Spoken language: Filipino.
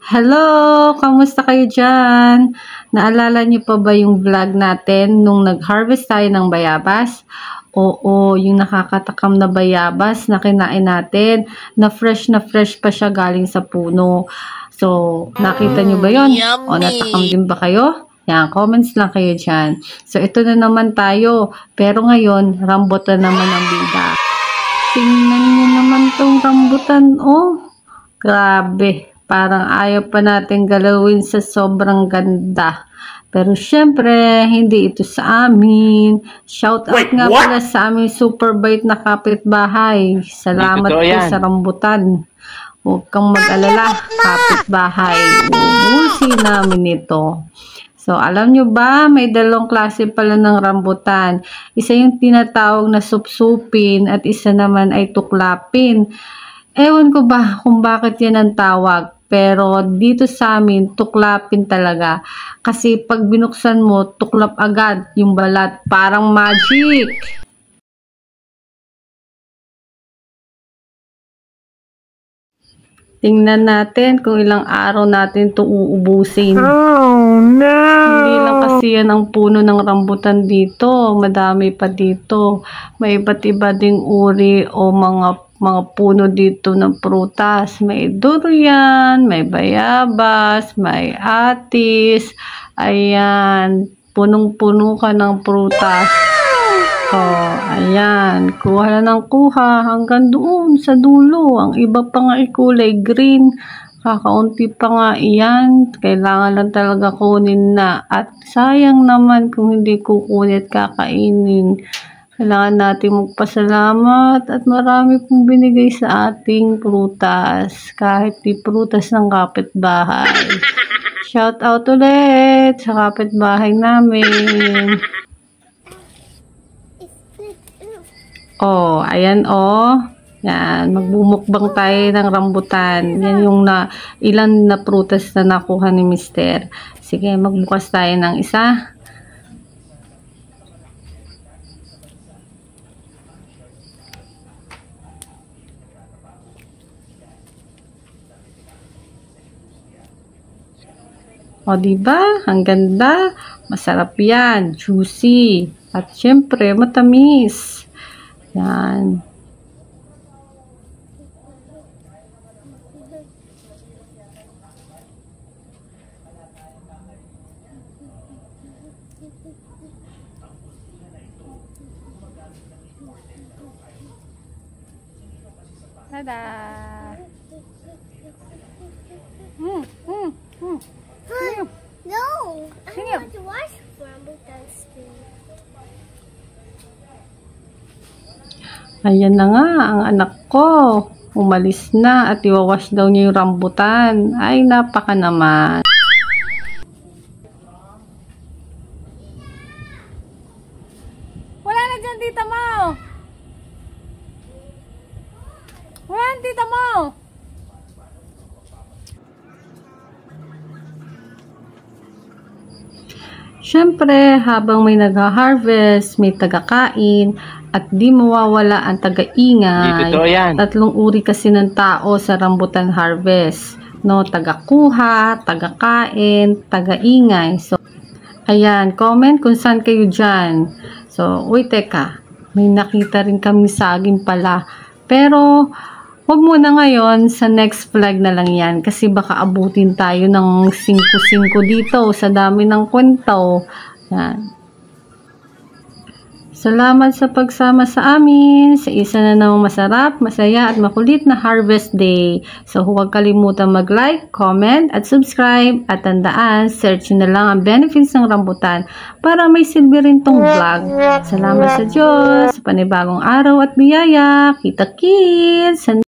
Hello! Kamusta kayo dyan? Naalala niyo pa ba yung vlog natin nung nag-harvest tayo ng bayabas? Oo, yung nakakatakam na bayabas na kinain natin, na fresh pa siya galing sa puno. So, nakita niyo ba yon? O natakam din ba kayo? Yan, comments lang kayo dyan. So, ito na naman tayo. Pero ngayon, rambutan naman ang bida. Tingnan niyo naman tong rambutan, oh. Grabe. Parang ayaw pa natin galawin sa sobrang ganda. Pero syempre, hindi ito sa amin. Shout out nga pala sa aming super bait na kapitbahay. Salamat po sa rambutan. Huwag kang mag-alala, kapitbahay. Ubusin namin ito. So, alam nyo ba, may dalawang klase pala ng rambutan. Isa yung tinatawag na supsupin at isa naman ay tuklapin. Ewan ko ba kung bakit yan ang tawag. Pero dito sa amin, tuklapin talaga. Kasi pag binuksan mo, tuklap agad yung balat. Parang magic. Tingnan natin kung ilang araw natin ito uubusin. Oh, no! Hindi lang kasi yan ang puno ng rambutan dito. Madami pa dito. May iba't iba ding uri o mga puno dito ng prutas. May durian, may bayabas, may atis. Ayan, punong-puno ka ng prutas. Oh, ayan, kuha na ng kuha hanggang doon sa dulo. Ang iba pa nga ay kulay green. Kakaunti pa nga iyan. Kailangan lang talaga kunin na. At sayang naman kung hindi kukunin at kakainin. Kailangan natin magpasalamat at marami pong binigay sa ating prutas. Kahit di prutas ng kapitbahay. Shout out ulit sa kapitbahay namin. Oh, ayan oh. Yan, magbumukbang tayo ng rambutan. Yan yung ilan na prutas na nakuha ni Mister. Sige, magbukas tayo ng isa. O, diba? Ang ganda. Masarap yan. Juicy. At syempre, matamis. Yan. Tada! No, I want to watch rambutan spin. Ayan na nga, ang anak ko. Umalis na at iwawash daw niya yung rambutan. Ay, napaka naman. Wala na dyan, tita mo. Wala na, tita mo. Siyempre, habang may nag-harvest, may tagakain, at di mawawala ang taga-ingay. Tatlong uri kasi ng tao sa rambutan harvest. No, taga-kuha, taga-kain, taga-ingay. So, ayan, comment kung saan kayo dyan. So, wait, teka. May nakita rin kami saging pala. Pero, wag muna ngayon, sa next vlog na lang yan. Kasi baka abutin tayo ng 5-5 dito sa dami ng kwento. Yan. Salamat sa pagsama sa amin sa isa na namang masarap, masaya at makulit na harvest day. So huwag kalimutan mag-like, comment at subscribe. At tandaan, search na lang ang benefits ng rambutan para may silbi rin tong vlog. Salamat sa Diyos, sa panibagong araw at biyaya. Kita-kits!